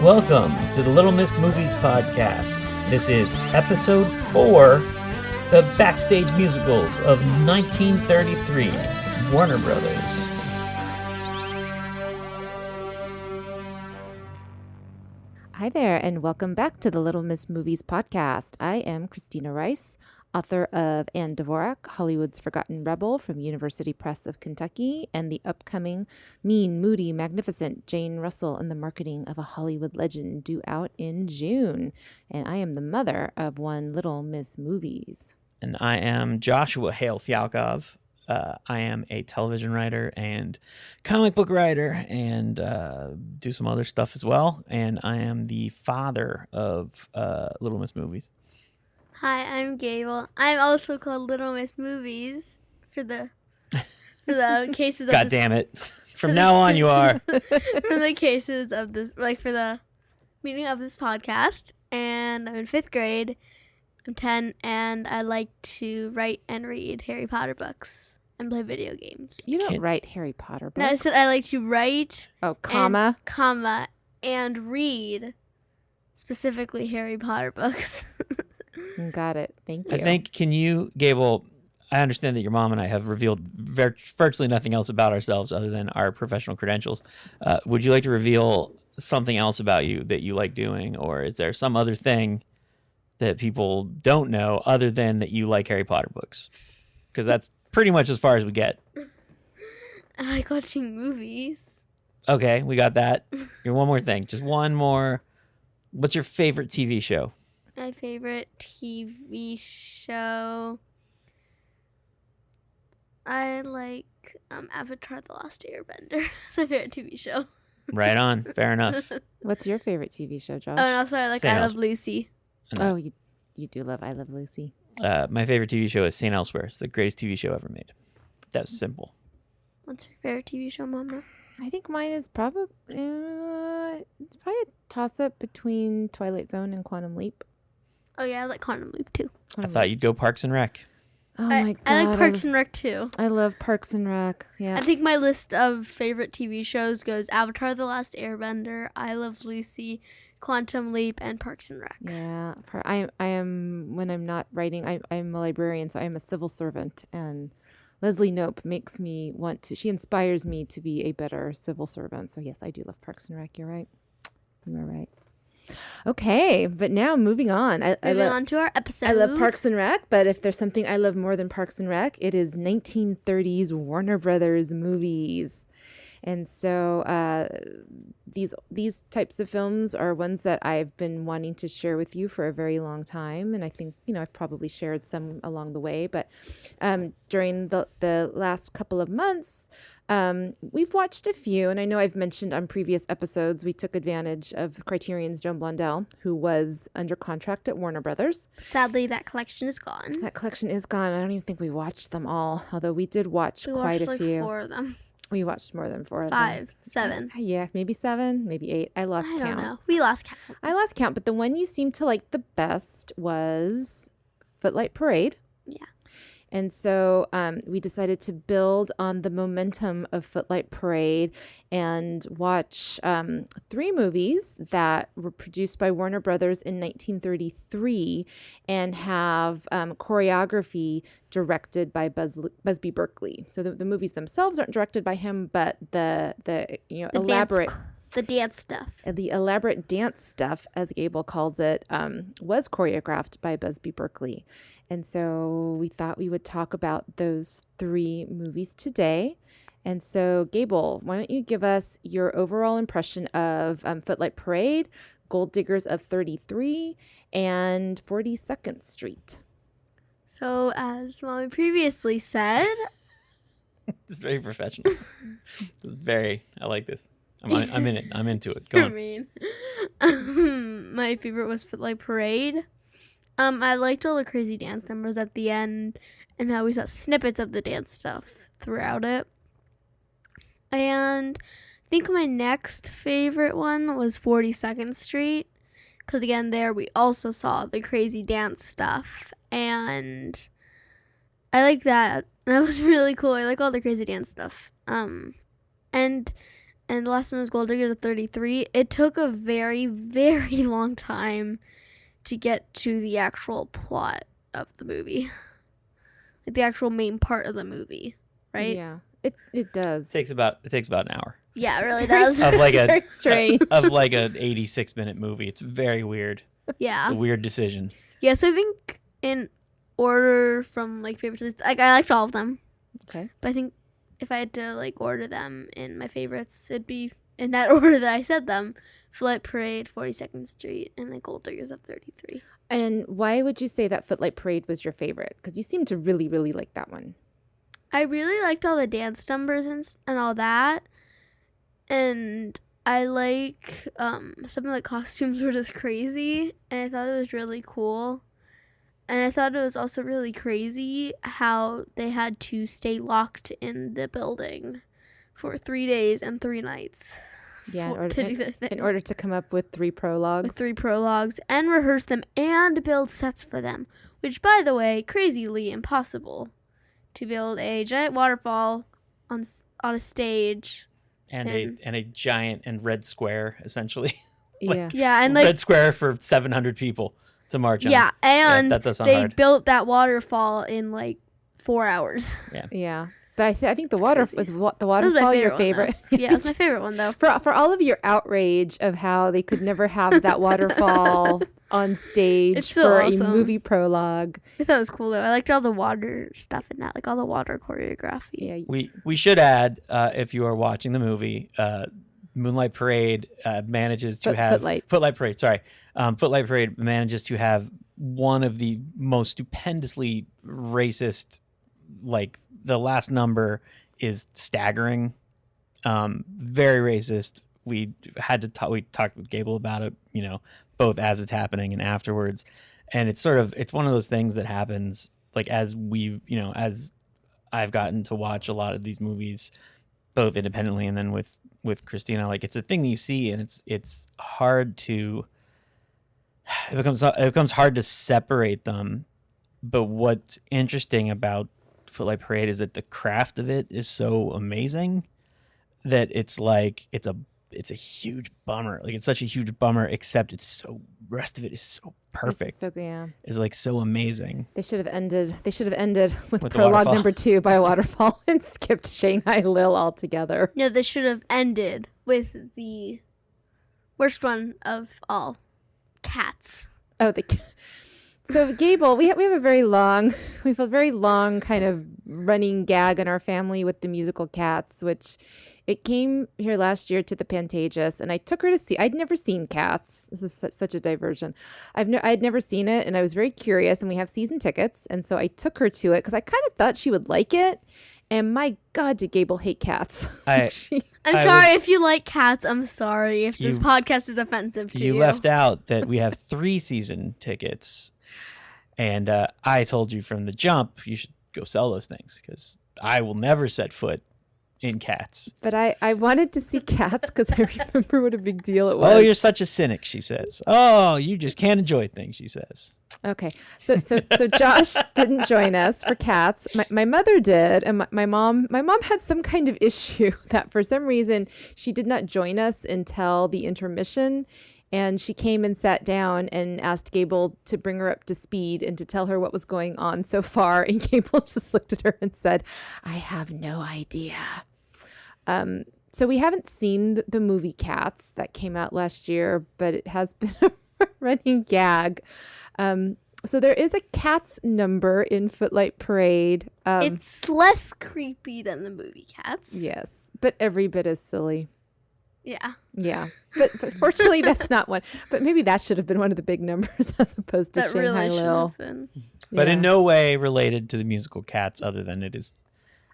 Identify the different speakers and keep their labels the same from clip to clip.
Speaker 1: Welcome to the Little Miss Movies podcast. This is episode 4, the backstage musicals of 1933, Warner Brothers.
Speaker 2: Hi there, and welcome back to the Little Miss Movies podcast. I am Christina Rice, author of And Devorak, Hollywood's Forgotten Rebel from University Press of Kentucky, and the upcoming Mean, Moody, Magnificent Jane Russell and the Marketing of a Hollywood Legend due out in June. And I am the mother of one Little Miss Movies.
Speaker 1: And I am Joshua Hale Fialkov. I am a television writer and comic book writer and do some other stuff as well. And I am the father of Little Miss Movies.
Speaker 3: Hi, I'm Gable. I'm also called Little Miss Movies for the cases of
Speaker 1: God damn it. From now on you are.
Speaker 3: for the cases of this, like for the meaning of this podcast. And I'm in 5th grade. I'm 10, and I like to write and read Harry Potter books and play video games.
Speaker 2: You don't write Harry Potter books.
Speaker 3: No, I said I like to write,
Speaker 2: and
Speaker 3: read specifically Harry Potter books.
Speaker 2: Got it. Thank you.
Speaker 1: I think, Gable, I understand that your mom and I have revealed virtually nothing else about ourselves other than our professional credentials. Would you like to reveal something else about you that you like doing, or is there some other thing that people don't know other than that you like Harry Potter books? Because that's pretty much as far as we get.
Speaker 3: I like watching movies.
Speaker 1: Okay, we got that. One more thing. Just one more. What's your favorite TV show?
Speaker 3: My favorite TV show, I like Avatar: The Last Airbender. It's my favorite TV show.
Speaker 1: Right on. Fair enough.
Speaker 2: What's your favorite TV show, Josh?
Speaker 3: Oh, no, sorry, I Love Lucy.
Speaker 2: Oh, you do love I Love Lucy.
Speaker 1: My favorite TV show is St. Elsewhere. It's the greatest TV show ever made. That's simple.
Speaker 3: What's your favorite TV show, Mama?
Speaker 2: I think mine is probably it's probably a toss-up between Twilight Zone and Quantum Leap.
Speaker 3: Oh, yeah, I like Quantum Leap, too.
Speaker 1: I thought you'd go Parks and Rec.
Speaker 2: Oh, my God.
Speaker 3: I like Parks and Rec, too.
Speaker 2: I love Parks and Rec, yeah.
Speaker 3: I think my list of favorite TV shows goes Avatar: The Last Airbender, I Love Lucy, Quantum Leap, and Parks and Rec.
Speaker 2: Yeah. I am, when I'm not writing, I'm a librarian, so I'm a civil servant, and Leslie Knope she inspires me to be a better civil servant. So, yes, I do love Parks and Rec. You're right. You are right. Okay, but now moving on.
Speaker 3: Moving on to our episode.
Speaker 2: I love Parks and Rec, but if there's something I love more than Parks and Rec, it is 1930s Warner Brothers movies. And so these types of films are ones that I've been wanting to share with you for a very long time. And I think, I've probably shared some along the way. But during the last couple of months, we've watched a few. And I know I've mentioned on previous episodes, we took advantage of Criterion's Joan Blondell, who was under contract at Warner Brothers.
Speaker 3: Sadly, that collection is gone.
Speaker 2: That collection is gone. I don't even think we watched them all, although we did watch quite a few.
Speaker 3: 4 of them.
Speaker 2: We watched more than 4 of them.
Speaker 3: 5, 7.
Speaker 2: Yeah, maybe 7, maybe 8. I lost count.
Speaker 3: I don't know. We lost count.
Speaker 2: I lost count, but the one you seemed to like the best was Footlight Parade.
Speaker 3: Yeah.
Speaker 2: And so we decided to build on the momentum of Footlight Parade and watch 3 movies that were produced by Warner Brothers in 1933 and have choreography directed by Busby Berkeley. So the movies themselves aren't directed by him, but the elaborate...
Speaker 3: The dance stuff.
Speaker 2: The elaborate dance stuff, as Gable calls it, was choreographed by Busby Berkeley. And so we thought we would talk about those 3 movies today. And so, Gable, why don't you give us your overall impression of Footlight Parade, Gold Diggers of 33, and 42nd Street?
Speaker 3: So, as Mommy previously said...
Speaker 1: This is very professional. I like this. I'm in it. I'm into it. Go on.
Speaker 3: My favorite was Footlight Parade. I liked all the crazy dance numbers at the end and how we saw snippets of the dance stuff throughout it. And I think my next favorite one was 42nd Street because, again, there we also saw the crazy dance stuff. And I like that. That was really cool. I like all the crazy dance stuff. And and the last one was Gold Diggers of 33. It took a very, very long time to get to the actual plot of the movie. Like the actual main part of the movie, right?
Speaker 2: Yeah, it does.
Speaker 1: Takes about an hour
Speaker 3: Yeah, it really
Speaker 2: Very
Speaker 3: does.
Speaker 1: of like
Speaker 2: very strange.
Speaker 1: of like an 86-minute movie. It's very weird.
Speaker 3: Yeah.
Speaker 1: A weird decision.
Speaker 3: Yeah, so I think in order from like favorites, like I liked all of them.
Speaker 2: Okay.
Speaker 3: But I think if I had to like order them in my favorites, it'd be in that order that I said them. Footlight Parade, 42nd Street, and then Gold Diggers of 33.
Speaker 2: And why would you say that Footlight Parade was your favorite? Because you seem to really, really like that one.
Speaker 3: I really liked all the dance numbers and all that. And I like some of the costumes were just crazy. And I thought it was really cool. And I thought it was also really crazy how they had to stay locked in the building for 3 days and 3 nights.
Speaker 2: Yeah,
Speaker 3: In
Speaker 2: in order to come up with 3 prologues.
Speaker 3: with 3 prologues and rehearse them and build sets for them, which, by the way, crazily impossible to build a giant waterfall on a stage.
Speaker 1: And a giant and red square, essentially.
Speaker 2: Yeah.
Speaker 3: Yeah, and like
Speaker 1: red square for 700 people to march on.
Speaker 3: yeah, and
Speaker 1: that does sound
Speaker 3: they
Speaker 1: hard.
Speaker 3: built that waterfall in like 4 hours.
Speaker 2: Yeah. But I think the water
Speaker 3: crazy.
Speaker 2: was the
Speaker 3: That was my
Speaker 2: waterfall your
Speaker 3: one,
Speaker 2: favorite.
Speaker 3: though. Yeah, it's my favorite one though.
Speaker 2: For all of your outrage of how they could never have that waterfall on stage
Speaker 3: It's so
Speaker 2: for
Speaker 3: awesome.
Speaker 2: a movie prologue.
Speaker 3: I thought it was cool though. I liked all the water stuff in that, like all the water choreography.
Speaker 2: Yeah.
Speaker 1: We should add, if you are watching the movie, Moonlight Parade manages to have Footlight Parade. Sorry, Footlight Parade manages to have one of the most stupendously racist. Like the last number is staggering, very racist. We had to talk. We talked with Gable about it, both as it's happening and afterwards. And it's one of those things that happens like as as I've gotten to watch a lot of these movies, both independently and then with Christina. Like it's a thing that you see, and it's hard to. It becomes hard to separate them. But what's interesting about Footlight Parade is that the craft of it is so amazing that it's like it's a huge bummer. Like it's such a huge bummer, except rest of it is so perfect. It's like so amazing.
Speaker 2: They should have ended with
Speaker 1: the
Speaker 2: prologue
Speaker 1: waterfall.
Speaker 2: number 2 by a waterfall and skipped Shanghai Lil altogether.
Speaker 3: No, they should have ended with the worst one of all, Cats.
Speaker 2: Oh, so Gable, we have a very long kind of running gag in our family with the musical Cats, which it came here last year to the Pantages, and I took her to see. I'd never seen Cats. This is such a diversion. I'd never seen it, and I was very curious. And we have season tickets, and so I took her to it because I kind of thought she would like it. And my God, did Gable hate Cats?
Speaker 3: I'm sorry if you like Cats. I'm sorry if this podcast is offensive to you.
Speaker 1: You left out that we have 3 season tickets. And I told you from the jump, you should go sell those things because I will never set foot in Cats.
Speaker 2: But I wanted to see Cats because I remember what a big deal it was.
Speaker 1: Oh, you're such a cynic, she says. Oh, you just can't enjoy things, she says.
Speaker 2: Okay, so Josh didn't join us for Cats. My mother did, and my mom had some kind of issue that for some reason she did not join us until the intermission. And she came and sat down and asked Gable to bring her up to speed and to tell her what was going on so far. And Gable just looked at her and said, "I have no idea." So we haven't seen the movie Cats that came out last year, but it has been a running gag. So there is a Cats number in Footlight Parade.
Speaker 3: It's less creepy than the movie Cats.
Speaker 2: Yes, but every bit as silly.
Speaker 3: Yeah.
Speaker 2: But fortunately, that's not one. But maybe that should have been one of the big numbers as opposed to
Speaker 3: That
Speaker 2: Shanghai
Speaker 3: really should
Speaker 2: Lil.
Speaker 3: have been.
Speaker 1: But
Speaker 2: Yeah.
Speaker 1: in no way related to the musical Cats other than it is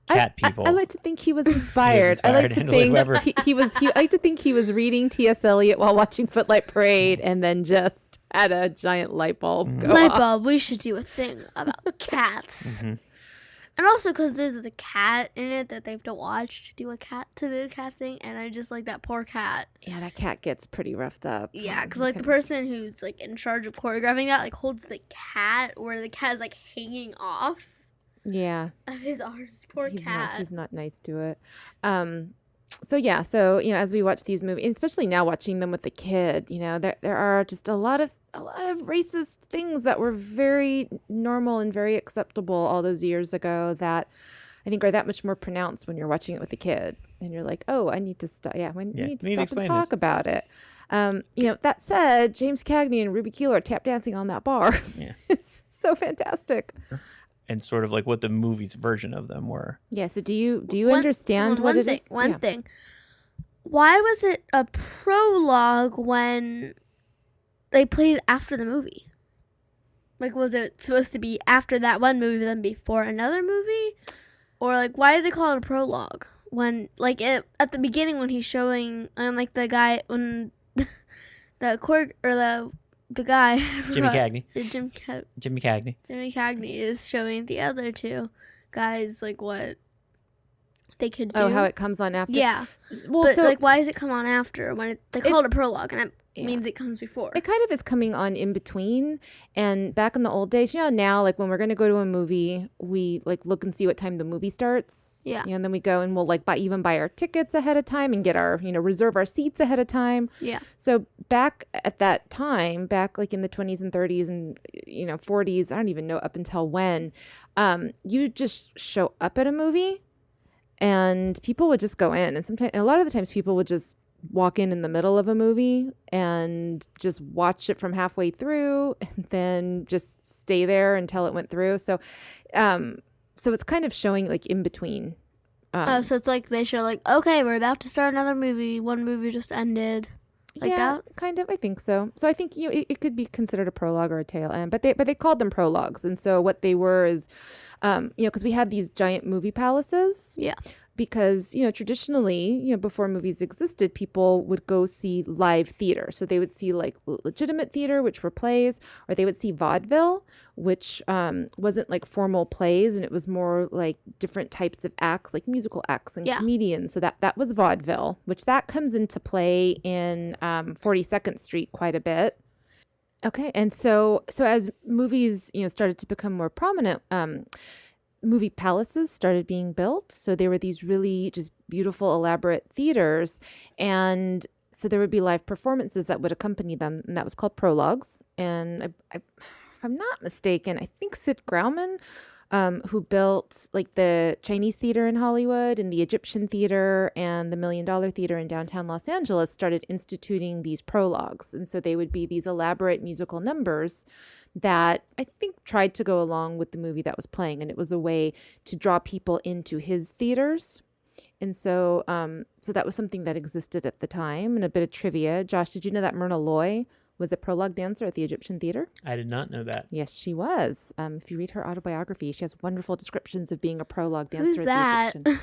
Speaker 1: cat people.
Speaker 2: I like to think he was inspired. I like to
Speaker 1: inspired in
Speaker 2: think
Speaker 1: Weber.
Speaker 2: I like to think he was reading T.S. Eliot while watching Footlight Parade and then just had a giant light bulb go
Speaker 3: Light
Speaker 2: off.
Speaker 3: bulb, we should do a thing about cats. And also because there's a cat in it that they have to watch to do the cat thing. And I just like that poor cat.
Speaker 2: Yeah, that cat gets pretty roughed up.
Speaker 3: Yeah, because like the person who's like in charge of choreographing that like holds the cat where the cat is like hanging off
Speaker 2: Yeah.
Speaker 3: of his arms. Poor cat.
Speaker 2: He's not nice to it. as we watch these movies, especially now watching them with the kid, there are just a lot of racist things that were very normal and very acceptable all those years ago that I think are that much more pronounced when you're watching it with a kid and you're like, oh, I need to stop. Yeah, we need to stop and talk about it. That said, James Cagney and Ruby Keeler tap dancing on that bar.
Speaker 1: Yeah.
Speaker 2: It's so fantastic.
Speaker 1: And sort of like what the movie's version of them were.
Speaker 2: Yeah. So do you understand what it is?
Speaker 3: One thing. Why was it a prologue when they played it after the movie? Like, was it supposed to be after that one movie, then before another movie? Or, like, why did they call it a prologue? When, like, at the beginning when he's showing, like, the guy, when the guy.
Speaker 1: Jimmy Cagney.
Speaker 3: Jimmy Cagney is showing the other two guys, like, what they could do.
Speaker 2: Oh, how it comes on after?
Speaker 3: Yeah.
Speaker 2: Well,
Speaker 3: but,
Speaker 2: so,
Speaker 3: like, why does it come on after? When they call it a prologue, and it means it comes before.
Speaker 2: It kind of is coming on in between. And back in the old days, now, like, when we're going to go to a movie, we, like, look and see what time the movie starts.
Speaker 3: Yeah.
Speaker 2: And then we go and we'll, like, buy our tickets ahead of time and get our, reserve our seats ahead of time.
Speaker 3: Yeah.
Speaker 2: So back at that time, like, in the 20s and 30s and, 40s, I don't even know up until when, you just show up at a movie and people would just go in. And a lot of the times people would just walk in the middle of a movie and just watch it from halfway through and then just stay there until it went through. So it's kind of showing like in between.
Speaker 3: So it's like they show like, okay, we're about to start another movie. One movie just ended. Like that?
Speaker 2: Kind of. I think so. So I think it could be considered a prologue or a tail end, but they called them prologues. And so what they were is, because we had these giant movie palaces.
Speaker 3: Yeah.
Speaker 2: Because traditionally, before movies existed, people would go see live theater. So they would see like legitimate theater, which were plays, or they would see vaudeville, which wasn't like formal plays, and it was more like different types of acts, like musical acts and comedians. So that was vaudeville, which that comes into play in 42nd Street quite a bit. Okay, and so as movies started to become more prominent, movie palaces started being built. So there were these really just beautiful, elaborate theaters. And so there would be live performances that would accompany them. And that was called prologues. And if I'm not mistaken, I think Sid Grauman, who built like the Chinese theater in Hollywood and the Egyptian theater and the $1 Million Theater in downtown Los Angeles, started instituting these prologues. And so they would be these elaborate musical numbers that I think tried to go along with the movie that was playing. And it was a way to draw people into his theaters. And so that was something that existed at the time. And a bit of trivia. Josh, did you know that Myrna Loy was a prologue dancer at the Egyptian Theater?
Speaker 1: I did not know that.
Speaker 2: Yes, she was. If you read her autobiography, she has wonderful descriptions of being a prologue dancer
Speaker 3: Who's
Speaker 2: at
Speaker 3: that?
Speaker 2: the Egyptian.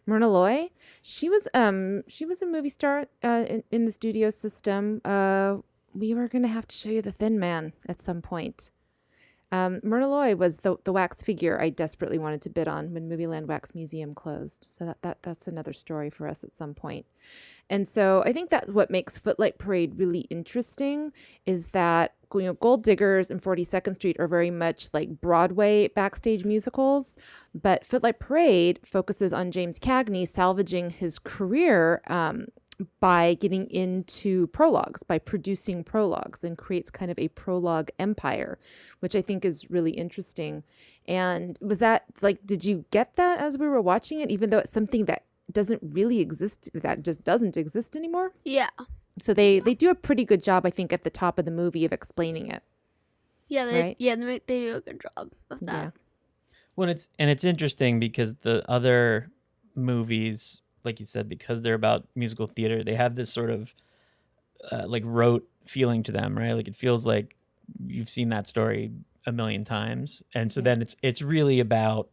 Speaker 2: Myrna Loy, she was a movie star in the studio system. We were going to have to show you The Thin Man at some point. Myrna Loy was the wax figure I desperately wanted to bid on when Movieland Wax Museum closed. So that's another story for us at some point. And so I think that's what makes Footlight Parade really interesting is that Gold Diggers and 42nd Street are very much like Broadway backstage musicals, but Footlight Parade focuses on James Cagney salvaging his career by getting into prologues, by producing prologues, and creates kind of a prologue empire, which I think is really interesting. And was that like, did you get that as we were watching it, even though it's something that doesn't really exist, that just doesn't exist anymore?
Speaker 3: Yeah.
Speaker 2: So they do a pretty good job, I think, at the top of the movie of explaining it.
Speaker 3: Yeah,
Speaker 2: right?
Speaker 3: they do a good job of that.
Speaker 2: Yeah.
Speaker 1: Well, it's interesting because the other movies, like you said, because they're about musical theater, they have this sort of like rote feeling to them, right? Like it feels like you've seen that story a million times. And so then it's really about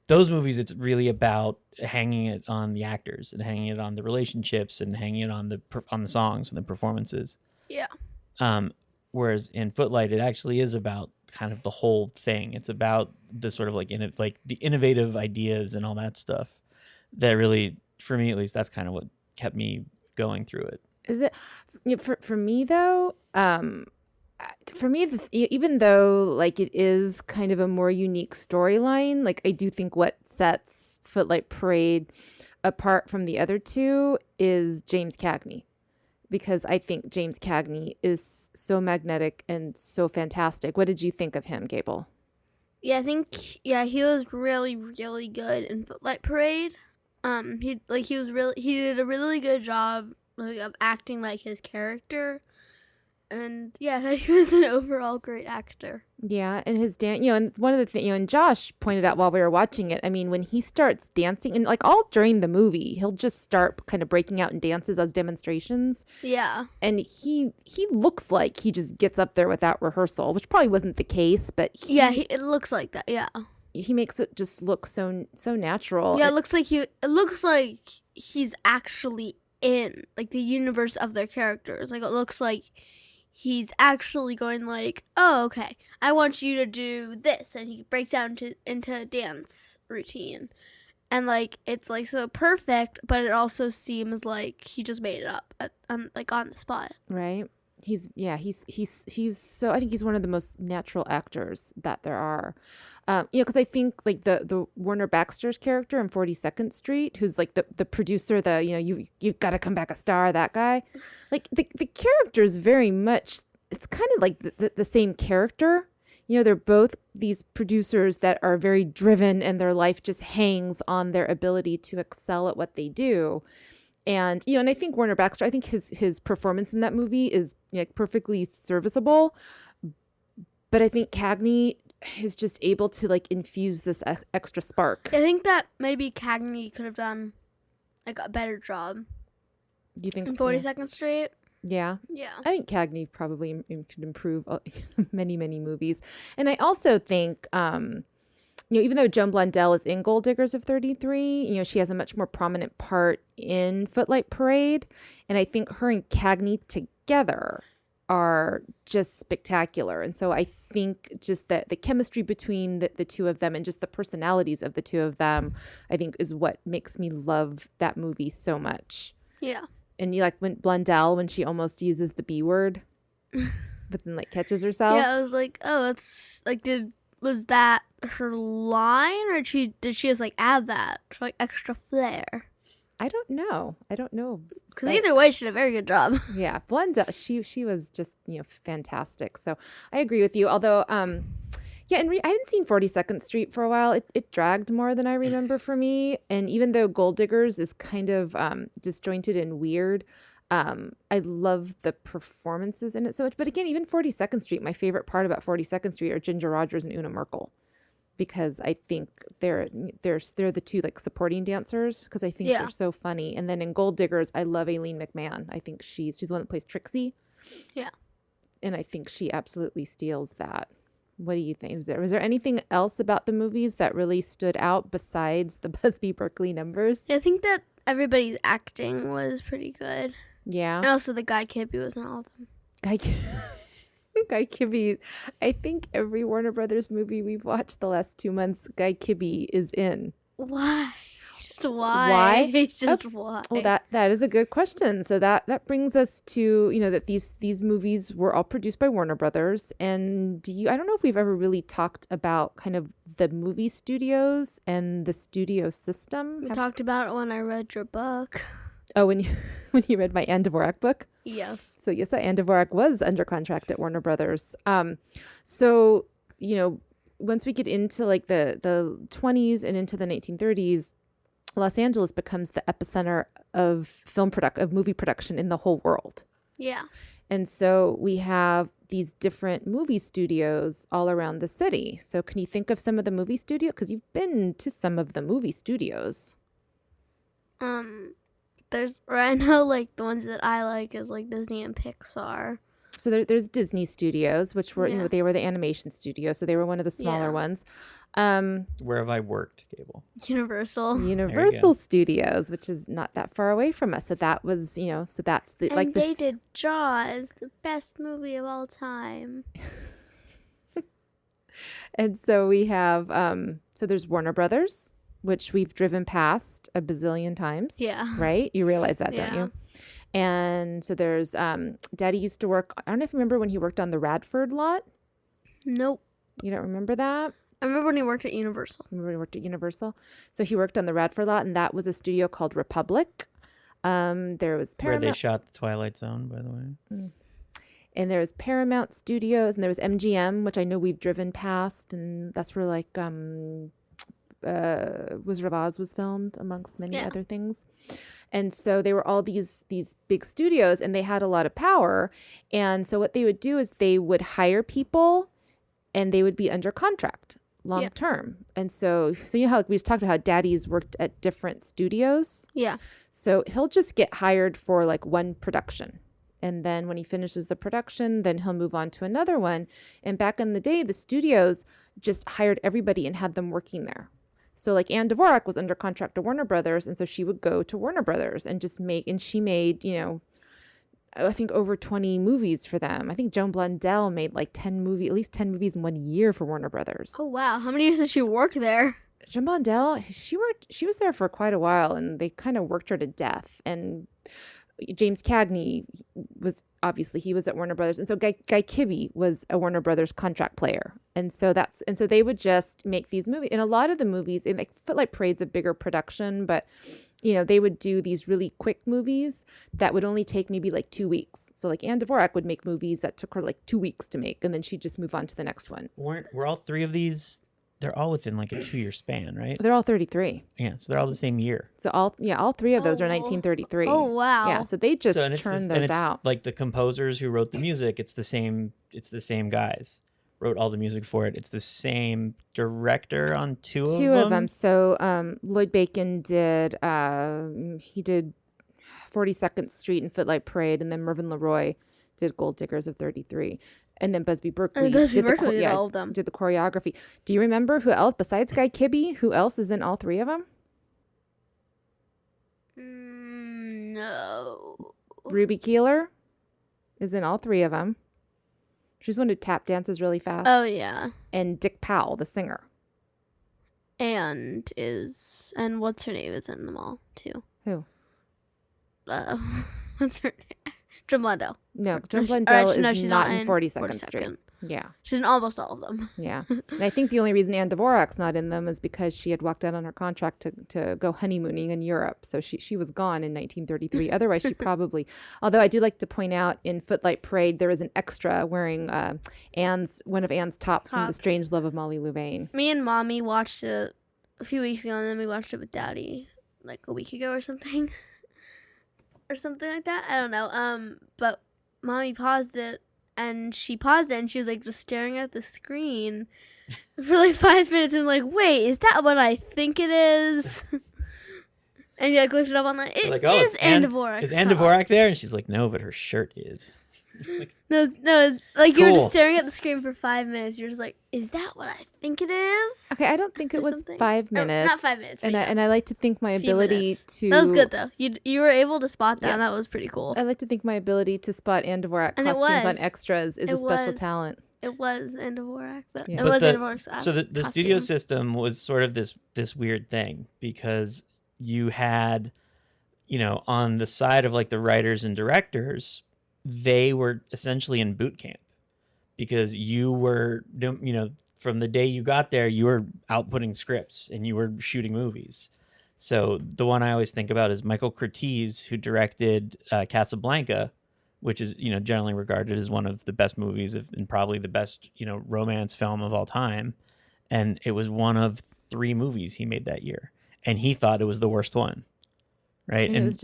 Speaker 1: those movies. It's really about hanging it on the actors and hanging it on the relationships and hanging it on the songs and the performances.
Speaker 3: Yeah.
Speaker 1: Whereas in Footlight, it actually is about kind of the whole thing. It's about the sort of like the innovative ideas and all that stuff that really, for me at least, that's kind of what kept me going through it.
Speaker 2: Is it for me though? For me, even though like it is kind of a more unique storyline, like I do think what sets Footlight Parade apart from the other two is James Cagney, because I think James Cagney is so magnetic and so fantastic. What did you think of him, Gable?
Speaker 3: Yeah, I think he was really, really good in Footlight Parade. He did a really good job of acting like his character. And yeah, I thought he was an overall great actor.
Speaker 2: Yeah, and his dance, and one of the things, and Josh pointed out while we were watching it, I mean, when he starts dancing, and like all during the movie, he'll just start kind of breaking out in dances as demonstrations.
Speaker 3: Yeah.
Speaker 2: And he looks like he just gets up there without rehearsal, which probably wasn't the case, but
Speaker 3: it looks like that. Yeah.
Speaker 2: He makes it just look so natural.
Speaker 3: Yeah, it looks like he's actually in like the universe of their characters. Like it looks like he's actually going like, oh, okay, I want you to do this, and he breaks out into a dance routine, and like it's like so perfect, but it also seems like he just made it up on the spot.
Speaker 2: Right. He's so, I think he's one of the most natural actors that there are. Because I think like the Warner Baxter's character in 42nd Street, who's like the producer, you've got to come back a star, that guy, like the character is very much, it's kind of like the same character. They're both these producers that are very driven, and their life just hangs on their ability to excel at what they do. And, and I think Warner Baxter, I think his performance in that movie is perfectly serviceable. But I think Cagney is just able to like infuse this extra spark.
Speaker 3: I think that maybe Cagney could have done like a better job.
Speaker 2: Do you think
Speaker 3: in 42nd Street?
Speaker 2: Yeah.
Speaker 3: Yeah.
Speaker 2: I think Cagney probably could improve many, many movies. And I also think, even though Joan Blondell is in Gold Diggers of 33, she has a much more prominent part in Footlight Parade. And I think her and Cagney together are just spectacular. And so I think just that the chemistry between the two of them and just the personalities of the two of them, I think is what makes me love that movie so much.
Speaker 3: Yeah.
Speaker 2: And you like when Blondell, when she almost uses the B word, but then like catches herself.
Speaker 3: Yeah, I was like, oh, it's like, was that her line, or did she just like add that for like extra flair?
Speaker 2: I don't know.
Speaker 3: Because either way, she did a very good job.
Speaker 2: Yeah, Blondell, she was just fantastic. So I agree with you. Although, I hadn't seen 42nd Street for a while. It dragged more than I remember for me. And even though Gold Diggers is kind of disjointed and weird, I love the performances in it so much. But again, even 42nd Street, my favorite part about 42nd Street are Ginger Rogers and Una Merkel, because I think they're the two like supporting dancers, because I think they're so funny. And then in Gold Diggers, I love Aileen McMahon. I think she's the one that plays Trixie.
Speaker 3: Yeah.
Speaker 2: And I think she absolutely steals that. What do you think? Was there anything else about the movies that really stood out besides the Busby Berkeley numbers?
Speaker 3: I think that everybody's acting was pretty good.
Speaker 2: Yeah.
Speaker 3: And also the Guy Kibbee was in all of them.
Speaker 2: Guy Kibbee. I think every Warner Brothers movie we've watched the last 2 months, Guy Kibbee is in.
Speaker 3: Why? Just why?
Speaker 2: Why?
Speaker 3: Just why?
Speaker 2: Well, that is a good question. So that brings us to, that these movies were all produced by Warner Brothers. And I don't know if we've ever really talked about kind of the movie studios and the studio system.
Speaker 3: We talked about it when I read your book.
Speaker 2: Oh, when you read my Anne Devorak book?
Speaker 3: Yes.
Speaker 2: So yes, Anne Devorak was under contract at Warner Brothers. So, once we get into like the 20s and into the 1930s, Los Angeles becomes the epicenter of movie production in the whole world.
Speaker 3: Yeah.
Speaker 2: And so we have these different movie studios all around the city. So can you think of some of the movie studios? Because you've been to some of the movie studios.
Speaker 3: I know like the ones that I like is like Disney and Pixar.
Speaker 2: So there's Disney Studios, which were they were the animation studio, so they were one of the smaller ones.
Speaker 1: Where have I worked, Gable?
Speaker 2: Universal Studios, which is not that far away from us. So that was, so that's the
Speaker 3: and they did Jaws, the best movie of all time.
Speaker 2: And so we have so there's Warner Brothers, which we've driven past a bazillion times.
Speaker 3: Yeah.
Speaker 2: Right? You realize that, don't you? And so there's Daddy used to work, I don't know if you remember when he worked on the Radford lot.
Speaker 3: Nope.
Speaker 2: You don't remember that?
Speaker 3: I remember when he worked at Universal.
Speaker 2: Remember he worked at Universal? So he worked on the Radford lot, and that was a studio called Republic. There was
Speaker 1: Where they
Speaker 2: Paramount,
Speaker 1: shot the Twilight Zone, by the way.
Speaker 2: and there was Paramount Studios, and there was MGM, which I know we've driven past, and that's where like Wizard of Oz was filmed, amongst many
Speaker 3: Yeah.
Speaker 2: other things. And so they were all these big studios, and they had a lot of power. And so what they would do is they would hire people, and they would be under contract long term. And so you know how we just talked about how Daddy's worked at different studios.
Speaker 3: Yeah.
Speaker 2: So he'll just get hired for like one production. And then when he finishes the production, then he'll move on to another one. And back in the day, the studios just hired everybody and had them working there. So like Anne Devorak was under contract to Warner Brothers. And so she would go to Warner Brothers and just and she made, you know, I think over 20 movies for them. I think Joan Blundell made like at least 10 movies in 1 year for Warner Brothers.
Speaker 3: Oh wow, how many years did she work there?
Speaker 2: Joan Blundell, she was there for quite a while, and they kind of worked her to death. And James Cagney he was at Warner Brothers, and so Guy Kibbe was a Warner Brothers contract player, and so they would just make these movies. And a lot of the movies, and like Footlight Parade's a bigger production, but you know they would do these really quick movies that would only take maybe like 2 weeks. So like Anne Devorak would make movies that took her like 2 weeks to make, and then she'd just move on to the next one.
Speaker 1: Were all three of these? They're all within like a 2-year span, right?
Speaker 2: They're all 33.
Speaker 1: Yeah, so they're all the same year.
Speaker 2: So all three of those are
Speaker 3: Oh.
Speaker 2: 1933.
Speaker 3: Oh wow.
Speaker 2: Yeah, so they just
Speaker 1: And
Speaker 2: churned
Speaker 1: and
Speaker 2: those
Speaker 1: it's
Speaker 2: out.
Speaker 1: like the composers who wrote the music. It's the same guys wrote all the music for it. It's the same director on two
Speaker 2: Of them. So Lloyd Bacon did 42nd Street and Footlight Parade, and then Mervyn LeRoy did Gold Diggers of 33. And then Busby Berkeley did
Speaker 3: all of them.
Speaker 2: did the choreography. Do you remember who else besides Guy Kibbe? Who else is in all three of them?
Speaker 3: No.
Speaker 2: Ruby Keeler is in all three of them. She's the one who tap dances really fast.
Speaker 3: Oh yeah.
Speaker 2: And Dick Powell, the singer.
Speaker 3: And what's her name is in them all too.
Speaker 2: Who?
Speaker 3: What's her name? Joan Blundell.
Speaker 2: No, Joan Blundell is
Speaker 3: she's
Speaker 2: not in 42nd Street.
Speaker 3: 42nd.
Speaker 2: Yeah.
Speaker 3: She's in almost all of them.
Speaker 2: Yeah. And I think the only reason Anne Devorak's not in them is because she had walked out on her contract to go honeymooning in Europe. So she was gone in 1933. Otherwise, she probably, although I do like to point out in Footlight Parade, there is an extra wearing one of Anne's tops from The Strange Love of Molly Louvain.
Speaker 3: Me and Mommy watched it a few weeks ago, and then we watched it with Daddy like a week ago or something. Or something like that. I don't know. But Mommy paused it, and she was like just staring at the screen for like 5 minutes, and like, wait, is that what I think it is? And he like looked it up online. It
Speaker 1: like,
Speaker 3: is Anne Devorak.
Speaker 1: Is Anne Devorak there? And she's like, no, but her shirt is.
Speaker 3: No, like you were
Speaker 1: Cool.
Speaker 3: just staring at the screen for 5 minutes. You're just like, is that what I think it is?
Speaker 2: Okay, I don't think it
Speaker 3: Or
Speaker 2: was
Speaker 3: something.
Speaker 2: 5
Speaker 3: Or,
Speaker 2: minutes.
Speaker 3: not 5 minutes.
Speaker 2: And
Speaker 3: but
Speaker 2: I like to think my
Speaker 3: a few
Speaker 2: ability
Speaker 3: minutes.
Speaker 2: to...
Speaker 3: That was good though. You were able to spot that.
Speaker 2: Yes.
Speaker 3: And that was pretty cool.
Speaker 2: I like to think my ability to spot Anne Dvorak
Speaker 3: And it
Speaker 2: costumes on
Speaker 3: was.
Speaker 2: extras is
Speaker 3: It
Speaker 2: a special
Speaker 3: was.
Speaker 2: talent.
Speaker 3: It was Anne Dvorak.
Speaker 2: Yeah.
Speaker 3: It
Speaker 1: But
Speaker 3: was Anne Dvorak's
Speaker 1: So the studio
Speaker 3: costume.
Speaker 1: system was sort of this weird thing because you had, you know, on the side of like the writers and directors, they were essentially in boot camp because you were, you know, from the day you got there, you were outputting scripts and you were shooting movies. So the one I always think about is Michael Curtiz, who directed Casablanca, which is, you know, generally regarded as one of the best movies and probably the best, you know, romance film of all time. And it was one of 3 movies he made that year. And he thought it was the worst one. Right.
Speaker 2: And it was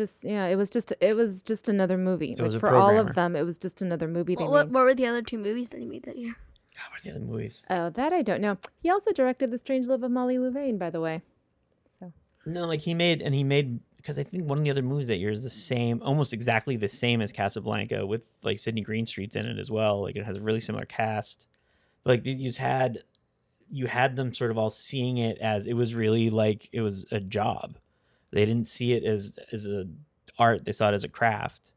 Speaker 2: just another movie.
Speaker 1: was a
Speaker 2: For all
Speaker 1: programmer.
Speaker 2: of them, it was just another movie they
Speaker 3: What
Speaker 2: made.
Speaker 3: were the other 2 movies that he made that year?
Speaker 1: God, what are the other movies?
Speaker 2: Oh, that I don't know. He also directed The Strange Love of Molly Louvain, by the way.
Speaker 1: No, like he made, because I think one of the other movies that year is the same, almost exactly the same as Casablanca with like Sidney Greenstreet's in it as well. Like it has a really similar cast. But, like you had them sort of all seeing it as it was really like it was a job. They didn't see it as a art. They saw it as a craft.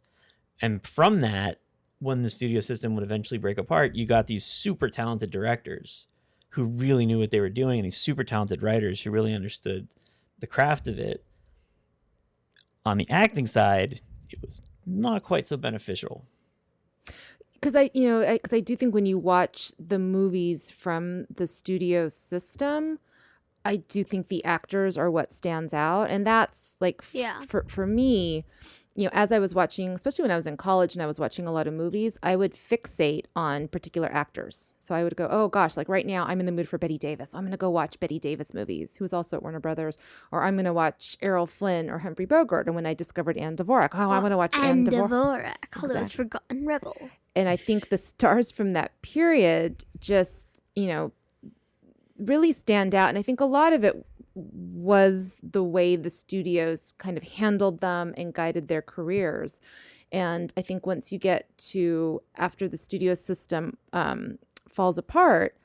Speaker 1: And from that, when the studio system would eventually break apart, you got these super talented directors who really knew what they were doing, and these super talented writers who really understood the craft of it. On the acting side, it was not quite so beneficial.
Speaker 2: because I do think when you watch the movies from the studio system, I do think the actors are what stands out. And that's like, for me, as I was watching, especially when I was in college and I was watching a lot of movies, I would fixate on particular actors. So I would go, oh gosh, like right now I'm in the mood for Betty Davis. I'm going to go watch Betty Davis movies, who was also at Warner Brothers. Or I'm going to watch Errol Flynn or Humphrey Bogart. And when I discovered Anne Dvorak, I want to watch Anne Dvorak.
Speaker 3: Those forgotten rebel.
Speaker 2: And I think the stars from that period just, really stand out. And I think a lot of it was the way the studios kind of handled them and guided their careers. And I think once you get to after the studio system falls apart,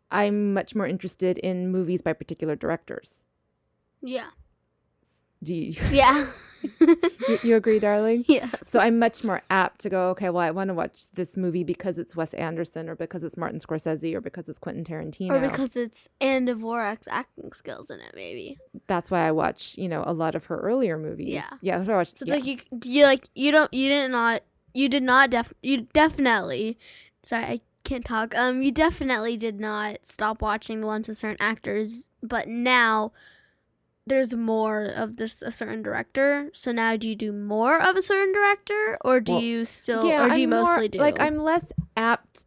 Speaker 2: I'm much more interested in movies by particular directors.
Speaker 3: Yeah.
Speaker 2: Do you?
Speaker 3: Yeah.
Speaker 2: You agree, darling?
Speaker 3: Yeah.
Speaker 2: So I'm much more apt to go, okay, well, I want to watch this movie because it's Wes Anderson or because it's Martin Scorsese or because it's Quentin Tarantino.
Speaker 3: Or because it's Anne Dvorak's acting skills in it, maybe.
Speaker 2: That's why I watch, a lot of her earlier movies.
Speaker 3: Yeah.
Speaker 2: Yeah, I watched.
Speaker 3: So it's you definitely, sorry, I can't talk. You definitely did not stop watching the ones with certain actors, but now there's more of just a certain director. So now do you do more of a certain director, or do you still, or do you mostly do?
Speaker 2: Like, I'm less apt.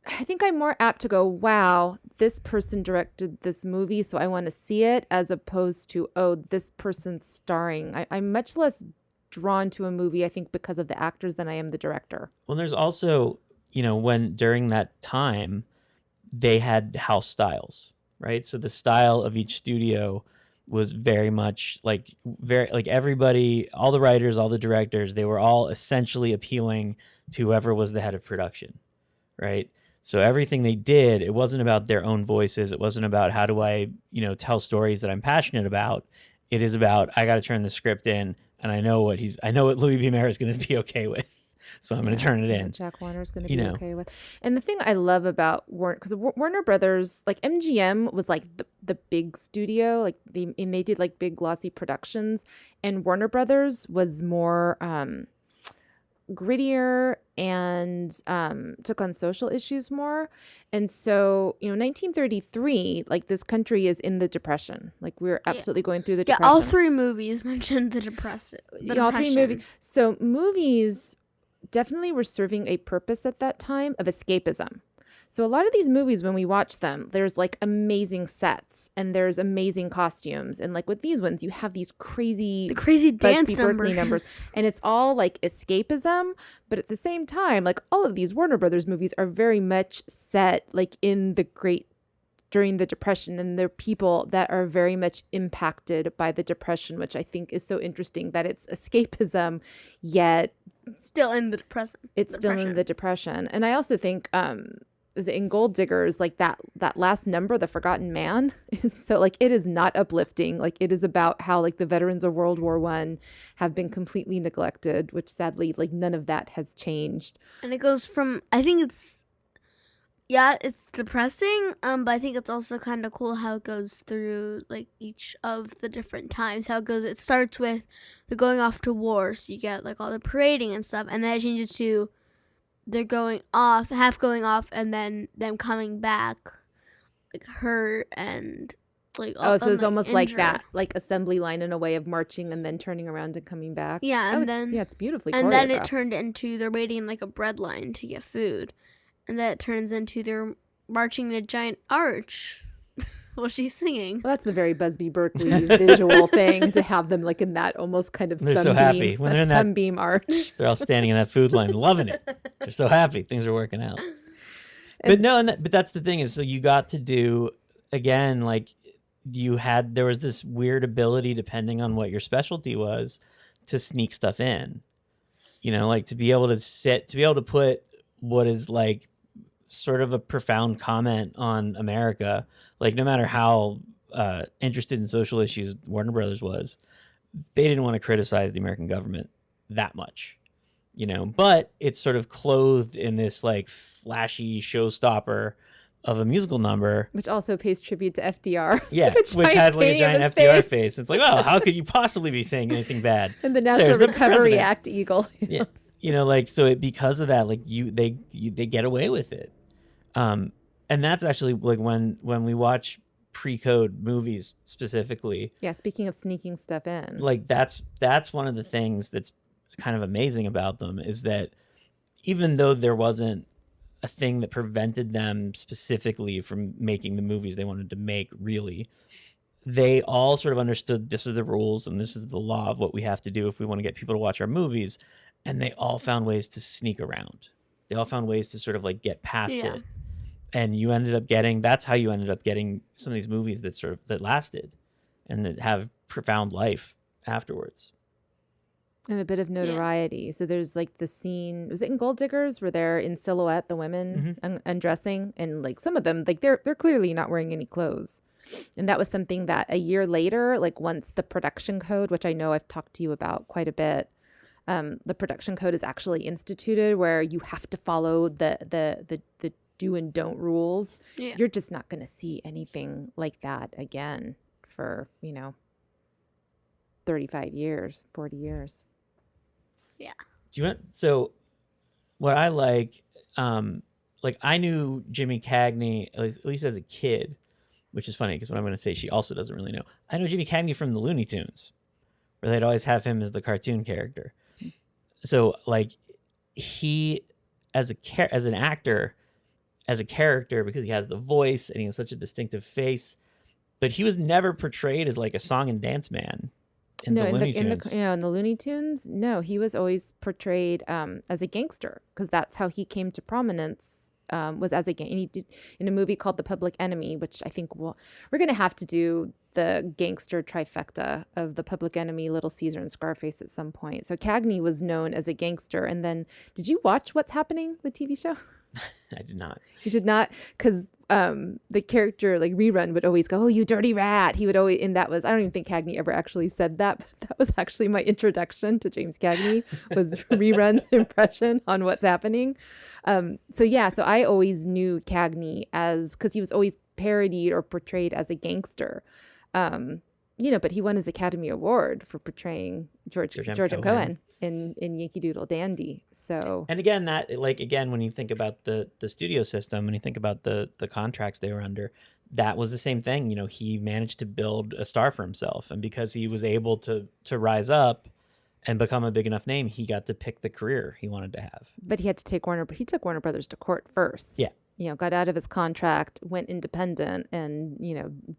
Speaker 2: I think I'm more apt to go, wow, this person directed this movie, so I want to see it, as opposed to, oh, this person's starring. I'm much less drawn to a movie, I think, because of the actors than I am the director.
Speaker 1: Well, there's also, when during that time, they had house styles, right? So the style of each studio was very much like everybody, all the writers, all the directors, they were all essentially appealing to whoever was the head of production, right? So everything they did, it wasn't about their own voices. It wasn't about how do I, tell stories that I'm passionate about. It is about, I got to turn the script in, and I know what Louis B. Mayer is going to be okay with. So I'm going to turn it in.
Speaker 2: Jack Warner's going to be okay with. And the thing I love about Warner, because Warner Brothers, like MGM was like the big studio, like they did like big glossy productions, and Warner Brothers was more grittier and took on social issues more. And so, 1933, like this country is in the Depression. Like we're absolutely going through the Depression.
Speaker 3: Yeah, all three movies mentioned the Depression.
Speaker 2: All three movies. So movies definitely were serving a purpose at that time of escapism. So a lot of these movies, when we watch them, there's like amazing sets and there's amazing costumes. And like with these ones, you have these crazy
Speaker 3: dance
Speaker 2: Busby Berkeley numbers. And it's all like escapism. But at the same time, like all of these Warner Brothers movies are very much set like during the Depression, and they're people that are very much impacted by the Depression, which I think is so interesting that it's escapism, yet
Speaker 3: still in the Depression.
Speaker 2: It's still in the Depression. And I also think is in Gold Diggers, like that last number, The Forgotten Man, is so like it is not uplifting. Like it is about how like the veterans of World War I have been completely neglected, which sadly like none of that has changed.
Speaker 3: And it goes from, I think it's depressing, but I think it's also kind of cool how it goes through like each of the different times. How it goes, it starts with the going off to war, so you get like all the parading and stuff, and then it changes to they're half going off, and then them coming back, like hurt and like
Speaker 2: so it's almost injured. Like that, like assembly line in a way of marching and then turning around and coming back.
Speaker 3: Yeah, and then
Speaker 2: it's beautifully
Speaker 3: and
Speaker 2: choreographed.
Speaker 3: then it turned into they're waiting in like a bread line to get food. And then it turns into they're marching in a giant arch while she's singing.
Speaker 2: Well, that's the very Busby Berkeley visual thing, to have them like in that almost kind of
Speaker 1: they're so happy when they're in that
Speaker 2: sunbeam arch.
Speaker 1: They're all standing in that food line, loving it. They're so happy. Things are working out. But but that's the thing is, so you got to do, again, like there was this weird ability, depending on what your specialty was, to sneak stuff in. Like to be able to put what is like sort of a profound comment on America, like no matter how interested in social issues Warner Brothers was, they didn't want to criticize the American government that much, but it's sort of clothed in this like flashy showstopper of a musical number,
Speaker 2: which also pays tribute to FDR.
Speaker 1: Yeah, which had like a giant FDR face. It's like, well, how could you possibly be saying anything bad?
Speaker 2: And the National Recovery Act eagle.
Speaker 1: Yeah. like so because of that, like they get away with it. And that's actually like when we watch pre-code movies specifically.
Speaker 2: Yeah, speaking of sneaking stuff in.
Speaker 1: Like that's one of the things that's kind of amazing about them is that even though there wasn't a thing that prevented them specifically from making the movies they wanted to make, really, they all sort of understood this is the rules and this is the law of what we have to do if we want to get people to watch our movies. And they all found ways to sneak around. They all found ways to sort of like get past it. And that's how you ended up getting some of these movies that lasted and that have profound life afterwards.
Speaker 2: And a bit of notoriety. So there's like the scene, was it in Gold Diggers where they're in silhouette, the women undressing, and like some of them, like they're clearly not wearing any clothes. And that was something that a year later, like once the production code, which I know I've talked to you about quite a bit, the production code is actually instituted where you have to follow the do and don't rules. Yeah. You're just not going to see anything like that again for, 35 years, 40 years.
Speaker 3: Yeah.
Speaker 1: So what I like I knew Jimmy Cagney, at least as a kid, which is funny because what I'm going to say, she also doesn't really know. I know Jimmy Cagney from the Looney Tunes, where they'd always have him as the cartoon character. So like he, as an actor, as a character, because he has the voice and he has such a distinctive face, but he was never portrayed as like a song and dance man. In the Looney
Speaker 2: Tunes, no, he was always portrayed as a gangster because that's how he came to prominence. Was as a gang. And he did in a movie called The Public Enemy, which I think we're going to have to do the gangster trifecta of The Public Enemy, Little Caesar, and Scarface at some point. So Cagney was known as a gangster. And then, did you watch What's Happening, the TV show?
Speaker 1: I did not.
Speaker 2: You did not? Because the character, like Rerun, would always go, "Oh, you dirty rat." He would always, and that was, I don't even think Cagney ever actually said that, but that was actually my introduction to James Cagney, was Rerun's impression on What's Happening. So I always knew Cagney because he was always parodied or portrayed as a gangster. But he won his Academy Award for portraying George M. Cohan in Yankee Doodle Dandy. So,
Speaker 1: and again, when you think about the studio system, when you think about the contracts they were under, that was the same thing. He managed to build a star for himself, and because he was able to rise up and become a big enough name, he got to pick the career he wanted to have.
Speaker 2: But he had to take he took Warner Brothers to court first.
Speaker 1: Yeah.
Speaker 2: Got out of his contract, went independent, and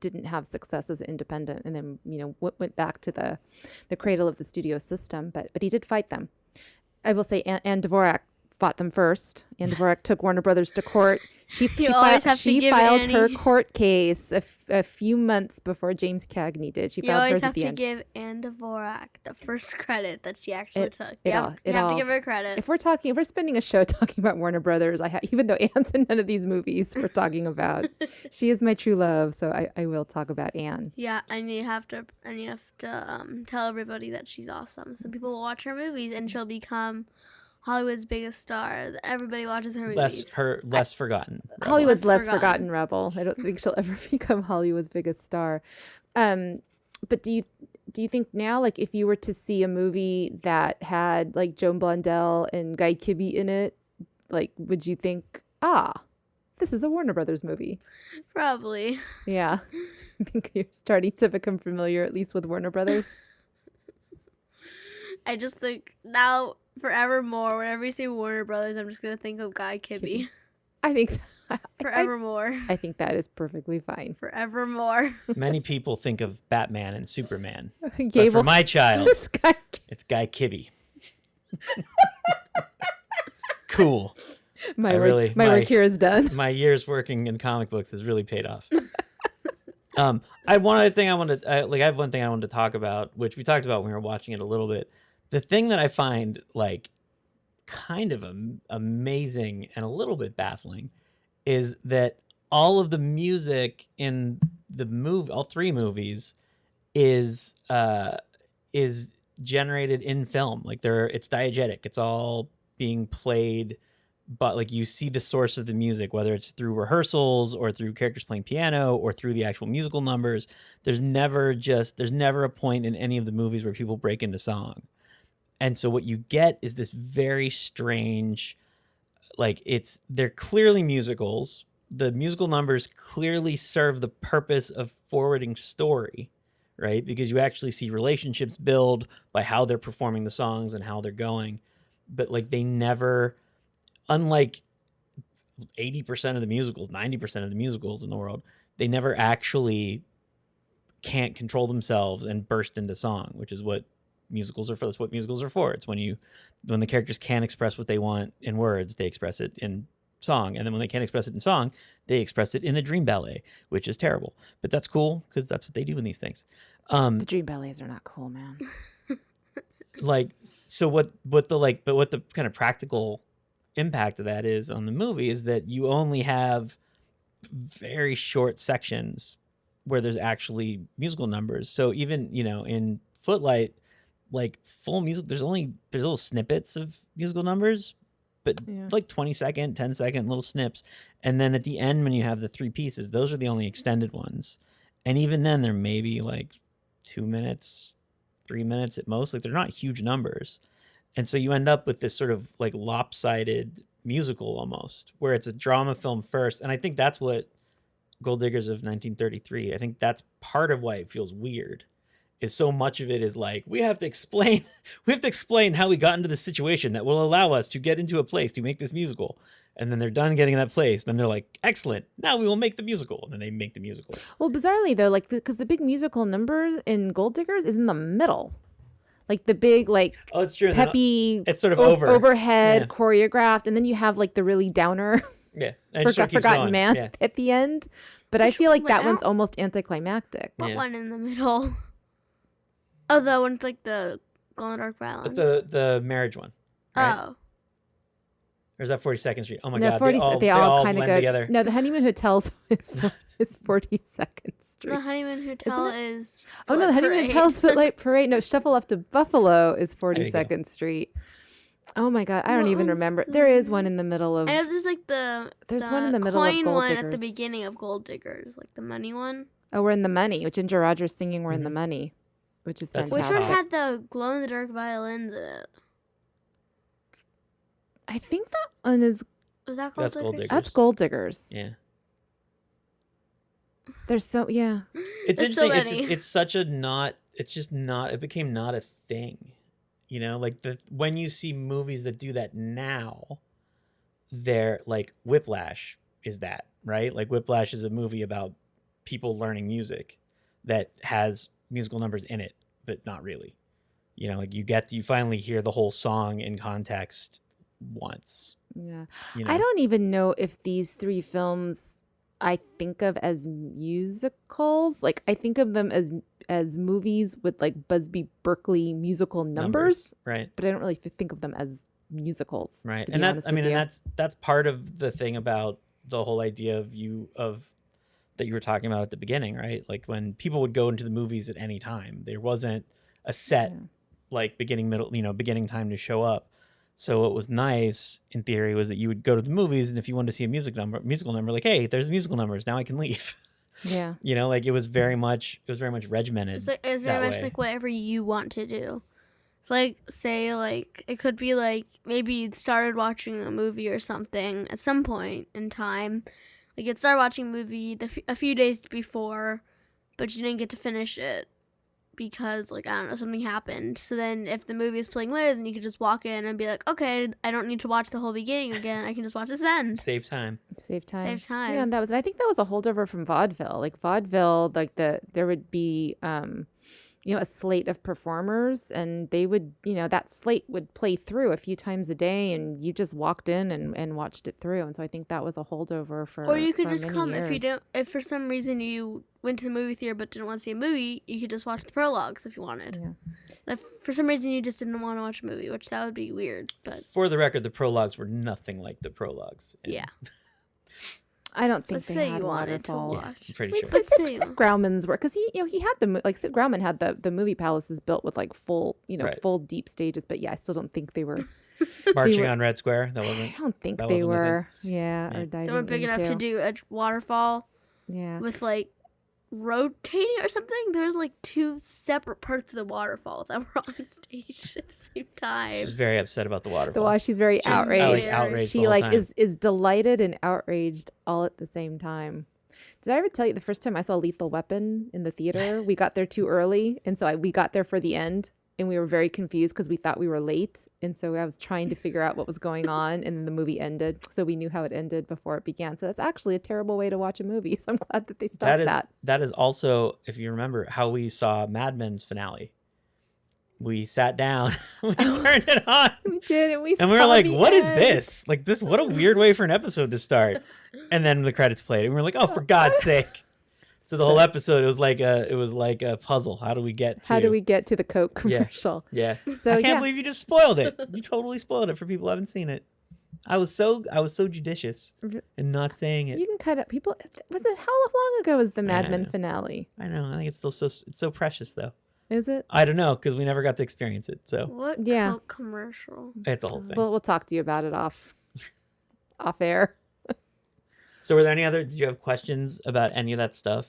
Speaker 2: didn't have success as an independent, and then went back to the cradle of the studio system. But he did fight them. I will say, Anne Devorak fought them first. Anne Devorak took Warner Brothers to court. She filed her court case a few months before James Cagney did. She filed hers at the end.
Speaker 3: You always have to give Anne Dvorak the first credit that she actually took. You have to give her credit.
Speaker 2: If we're spending a show talking about Warner Brothers, even though Anne's in none of these movies we're talking about, she is my true love. So I will talk about Anne.
Speaker 3: Yeah, and you have to tell everybody that she's awesome. So people will watch her movies, and she'll become Hollywood's biggest star. Everybody watches her movies.
Speaker 1: Less forgotten.
Speaker 2: Rebel. Hollywood's less forgotten rebel. I don't think she'll ever become Hollywood's biggest star. But do you think now, like, if you were to see a movie that had like Joan Blondell and Guy Kibbe in it, like, would you think, this is a Warner Brothers movie?
Speaker 3: Probably.
Speaker 2: Yeah. I think you're starting to become familiar, at least with Warner Brothers.
Speaker 3: I just think now, forevermore, whenever you say Warner Brothers, I'm just going to think of Guy Kibbe.
Speaker 2: I think
Speaker 3: forevermore.
Speaker 2: I think that is perfectly fine.
Speaker 3: Forevermore.
Speaker 1: Many people think of Batman and Superman.
Speaker 2: Gable.
Speaker 1: But for my child,
Speaker 2: it's
Speaker 1: Guy Kibbe. Cool.
Speaker 2: My work here is done.
Speaker 1: My years working in comic books has really paid off. I have one thing I wanted to talk about, which we talked about when we were watching it a little bit. The thing that I find like kind of amazing and a little bit baffling is that all of the music in the movie, all three movies, is generated in film. Like it's diegetic. It's all being played, but like you see the source of the music, whether it's through rehearsals or through characters playing piano or through the actual musical numbers. There's never a point in any of the movies where people break into song. And so what you get is this very strange, like they're clearly musicals. The musical numbers clearly serve the purpose of forwarding story, right? Because you actually see relationships build by how they're performing the songs and how they're going. But like they never, unlike 80% of the musicals, 90% of the musicals in the world, they never actually can't control themselves and burst into song, which is what musicals are for. That's what musicals are for. It's when the characters can't express what they want in words, they express it in song. And then when they can't express it in song, they express it in a dream ballet, which is terrible. But that's cool because that's what they do in these things.
Speaker 2: The dream ballets are not cool, man.
Speaker 1: Like, so what the kind of practical impact of that is on the movie is that you only have very short sections where there's actually musical numbers. So even, in Footlight, like full music, there's little snippets of musical numbers, but like 20-second, 10-second little snips. And then at the end, when you have the 3 pieces, those are the only extended ones. And even then they're maybe like 2 minutes, 3 minutes at most. Like they're not huge numbers. And so you end up with this sort of like lopsided musical almost, where it's a drama film first. And I think that's what Gold Diggers of 1933, I think that's part of why it feels weird, is so much of it is like, we have to explain how we got into this situation that will allow us to get into a place to make this musical. And then they're done getting in that place. Then they're like, excellent, now we will make the musical. And then they make the musical.
Speaker 2: Well, bizarrely though, like because the big musical number in Gold Diggers is in the middle. Like the big, like,
Speaker 1: oh, it's true.
Speaker 2: peppy,
Speaker 1: It's sort of
Speaker 2: overhead, choreographed, and then you have like the really downer, Forgotten Man at the end. But I feel like that one's almost anticlimactic.
Speaker 3: What one in the middle? Oh, the one with like the glow in the dark violins.
Speaker 1: The marriage one. Right?
Speaker 3: Oh.
Speaker 1: Or is that 42nd Street? Oh my
Speaker 2: No,
Speaker 1: God,
Speaker 2: they all kind of
Speaker 1: blend
Speaker 2: go
Speaker 1: together.
Speaker 2: No, the Honeymoon Hotels is 42nd Street.
Speaker 3: The Honeymoon Hotel is.
Speaker 2: Oh no, the Honeymoon Hotel's Footlight Parade. No, Shuffle Up to Buffalo is 42nd Street. Oh my God, I don't even remember. There is one in the middle of.
Speaker 3: I know there's like
Speaker 2: there's one in the middle of
Speaker 3: coin
Speaker 2: Gold
Speaker 3: one
Speaker 2: Diggers.
Speaker 3: at the beginning of Gold Diggers, like the money one.
Speaker 2: Oh, We're in the Money, with Ginger Rogers singing "We're in the Money," which is
Speaker 1: That's
Speaker 2: fantastic.
Speaker 3: Which one had the glow in the dark violins in it?
Speaker 2: I think that one is.
Speaker 3: Was that Gold
Speaker 1: That's Gold
Speaker 3: Diggers?
Speaker 1: Diggers.
Speaker 2: That's Gold Diggers.
Speaker 1: Yeah.
Speaker 2: There's so
Speaker 1: It's
Speaker 3: There's so
Speaker 1: interesting.
Speaker 3: many.
Speaker 1: It's such a not. It's just not. It became not a thing. Like when you see movies that do that now, they're like Whiplash is that, right? Like Whiplash is a movie about people learning music that has musical numbers in it, but not really. Like you finally hear the whole song in context once.
Speaker 2: yeah.
Speaker 1: You know?
Speaker 2: I don't even know if these 3 films I think of as musicals. Like I think of them as movies with like Busby Berkeley musical numbers,
Speaker 1: right?
Speaker 2: but I don't really think of them as musicals,
Speaker 1: right?
Speaker 2: to
Speaker 1: And
Speaker 2: be honest with you.
Speaker 1: that's part of the thing about the whole idea of that you were talking about at the beginning, right? Like when people would go into the movies at any time, there wasn't a set like beginning, middle, beginning time to show up. So what was nice in theory was that you would go to the movies, and if you wanted to see a musical number, like, hey, there's the musical numbers, now I can leave.
Speaker 2: Yeah.
Speaker 1: Like it was very much regimented.
Speaker 3: It was very much like whatever you want to do. It's like, say, like, it could be like maybe you'd started watching a movie or something at some point in time. Like you'd start watching a movie a few days before, but you didn't get to finish it because, like, I don't know, something happened. So then if the movie is playing later, then you could just walk in and be like, okay, I don't need to watch the whole beginning again. I can just watch this end.
Speaker 1: Save time.
Speaker 2: Save time.
Speaker 3: Yeah,
Speaker 2: and I think that was a holdover from vaudeville. Like vaudeville, like there would be a slate of performers, and they would, that slate would play through a few times a day, and you just walked in and watched it through. And so I think that was a holdover for.
Speaker 3: Or you could
Speaker 2: for
Speaker 3: just
Speaker 2: many
Speaker 3: come
Speaker 2: years.
Speaker 3: if for some reason you went to the movie theater but didn't want to see a movie, you could just watch the prologues if you wanted.
Speaker 2: Yeah.
Speaker 3: If for some reason you just didn't want to watch a movie, which that would be weird, but
Speaker 1: For the record, the prologues were nothing like the prologues.
Speaker 3: yeah.
Speaker 2: I don't think
Speaker 3: Let's
Speaker 2: they
Speaker 3: say
Speaker 2: had
Speaker 3: you wanted to
Speaker 2: waterfalls.
Speaker 3: watch.
Speaker 1: I'm pretty sure.
Speaker 2: But
Speaker 3: Let's
Speaker 2: Sid
Speaker 3: say-
Speaker 2: Grauman's work, because he had Sid Grauman had the movie palaces built with like full
Speaker 1: Right.
Speaker 2: full deep stages, but yeah, I still don't think they were.
Speaker 1: Marching
Speaker 2: were-
Speaker 1: on Red Square. That wasn't.
Speaker 2: I don't think
Speaker 1: that
Speaker 2: they
Speaker 1: wasn't a thing.
Speaker 2: were. Yeah,
Speaker 1: Yeah.
Speaker 2: or diving
Speaker 3: They weren't big enough to
Speaker 2: into.
Speaker 3: do a waterfall
Speaker 2: Yeah,
Speaker 3: with like rotating or something. There was like two separate parts of the waterfall that were on stage at the same time.
Speaker 1: She's very upset about the waterfall.
Speaker 2: She's very
Speaker 1: She's
Speaker 2: outraged.
Speaker 1: outraged the
Speaker 2: She
Speaker 1: whole
Speaker 2: like
Speaker 1: time.
Speaker 2: is delighted and outraged all at the same time. Did I ever tell you the first time I saw Lethal Weapon in the theater? We got there too early, and so we got there for the end, and we were very confused because we thought we were late, and so I was trying to figure out what was going on, and then the movie ended, so we knew how it ended before it began. So that's actually a terrible way to watch a movie. So I'm glad that they stopped that.
Speaker 1: That is also, if you remember, how we saw Mad Men's finale. We sat down, we turned it on,
Speaker 2: We did, and we
Speaker 1: were
Speaker 2: saw
Speaker 1: like,
Speaker 2: the
Speaker 1: "What is
Speaker 2: end.
Speaker 1: this? Like this? What a weird way for an episode to start." And then the credits played, and we were like, "Oh, for God's sake!" So the whole episode, it was like a puzzle. How do we get to
Speaker 2: the Coke commercial?
Speaker 1: Yeah.
Speaker 2: So
Speaker 1: I can't believe you just spoiled it. You totally spoiled it for people who haven't seen it. I was so judicious in not saying it.
Speaker 2: You can cut up people. Was it how long ago was the Mad
Speaker 1: I
Speaker 2: Men
Speaker 1: know.
Speaker 2: finale?
Speaker 1: I know. I think it's still it's so precious though.
Speaker 2: Is it?
Speaker 1: I don't know because we never got to experience it. So
Speaker 3: What
Speaker 2: Yeah.
Speaker 3: Coke commercial?
Speaker 1: it's a whole thing.
Speaker 2: We'll talk to you about it off air.
Speaker 1: So did you have questions about any of that stuff?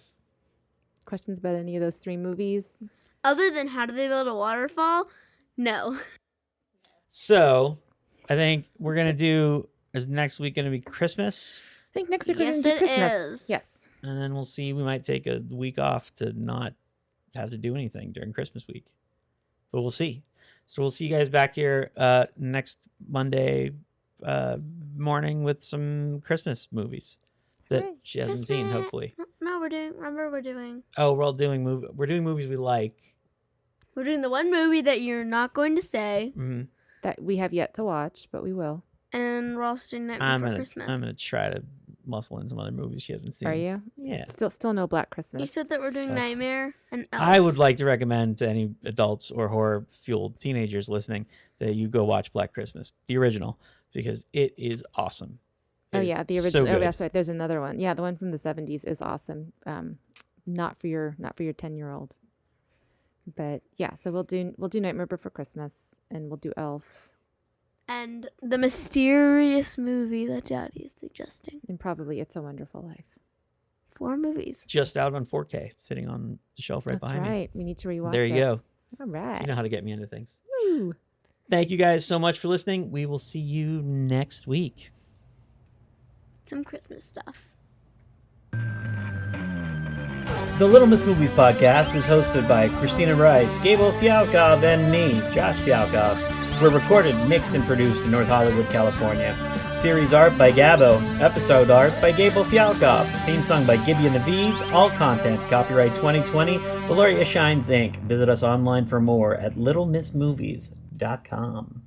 Speaker 2: Questions about any of those three movies?
Speaker 3: Other than how do they build a waterfall? No.
Speaker 1: So I think we're going to do, is next week going to be Christmas?
Speaker 2: I think next week we're
Speaker 3: Yes,
Speaker 2: going to do
Speaker 3: it
Speaker 2: Christmas.
Speaker 3: is.
Speaker 2: Yes.
Speaker 1: And then we'll see. We might take a week off to not have to do anything during Christmas week. But we'll see. So we'll see you guys back here next Monday morning with some Christmas movies that
Speaker 2: Hooray.
Speaker 1: she hasn't seen, hopefully.
Speaker 3: No, we're doing.
Speaker 1: Oh, we're doing movies we like.
Speaker 3: We're doing the one movie that you're not going to say,
Speaker 1: Mhm.
Speaker 2: That we have yet to watch, but we will.
Speaker 3: and we're also doing Night
Speaker 1: I'm
Speaker 3: Before
Speaker 1: gonna
Speaker 3: Christmas.
Speaker 1: try to muscle in some other movies she hasn't seen.
Speaker 2: Are you?
Speaker 1: Yeah.
Speaker 2: Still no Black Christmas.
Speaker 3: You said that we're doing
Speaker 1: Ugh.
Speaker 3: Nightmare and Elf.
Speaker 1: I would like to recommend to any adults or horror-fueled teenagers listening that you go watch Black Christmas, the original, because it is awesome. It
Speaker 2: Oh
Speaker 1: is
Speaker 2: yeah, the
Speaker 1: so
Speaker 2: original.
Speaker 1: good.
Speaker 2: Oh, that's right. There's another one. Yeah, the one from the 70s is awesome. Not for your 10-year-old. But yeah, so we'll do Nightmare Before Christmas, and we'll do Elf,
Speaker 3: And the mysterious movie that Daddy is suggesting.
Speaker 2: and probably It's a Wonderful Life.
Speaker 3: 4 movies.
Speaker 1: Just out on 4K, sitting on the shelf right
Speaker 2: That's
Speaker 1: behind
Speaker 2: right. We need to
Speaker 1: me.
Speaker 2: rewatch
Speaker 1: There
Speaker 2: it.
Speaker 1: you go.
Speaker 2: All right.
Speaker 1: You know how to get me into things.
Speaker 2: Woo.
Speaker 1: Thank you guys so much for listening. We will see you next week.
Speaker 3: Some Christmas stuff.
Speaker 1: The Little Miss Movies podcast is hosted by Christina Rice, Gable Fialkov, and me, Josh Fialkov. We're recorded, mixed, and produced in North Hollywood, California. Series art by Gabo. Episode art by Gable Fialkov. Theme song by Gibby and the Bees. All contents copyright 2020. Valoria Shines Inc. Visit us online for more at littlemissmovies.com.